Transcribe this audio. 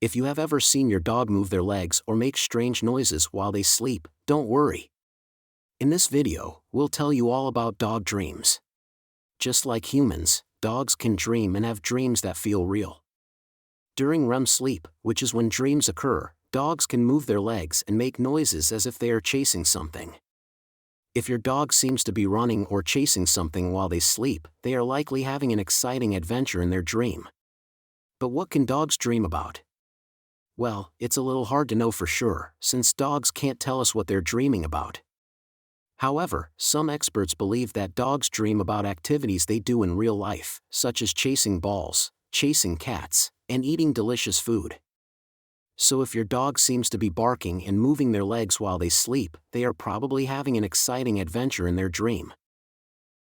If you have ever seen your dog move their legs or make strange noises while they sleep, don't worry. In this video, we'll tell you all about dog dreams. Just like humans, dogs can dream and have dreams that feel real. During REM sleep, which is when dreams occur, dogs can move their legs and make noises as if they are chasing something. If your dog seems to be running or chasing something while they sleep, they are likely having an exciting adventure in their dream. But what can dogs dream about? Well, it's a little hard to know for sure, since dogs can't tell us what they're dreaming about. However, some experts believe that dogs dream about activities they do in real life, such as chasing balls, chasing cats, and eating delicious food. So if your dog seems to be barking and moving their legs while they sleep, they are probably having an exciting adventure in their dream.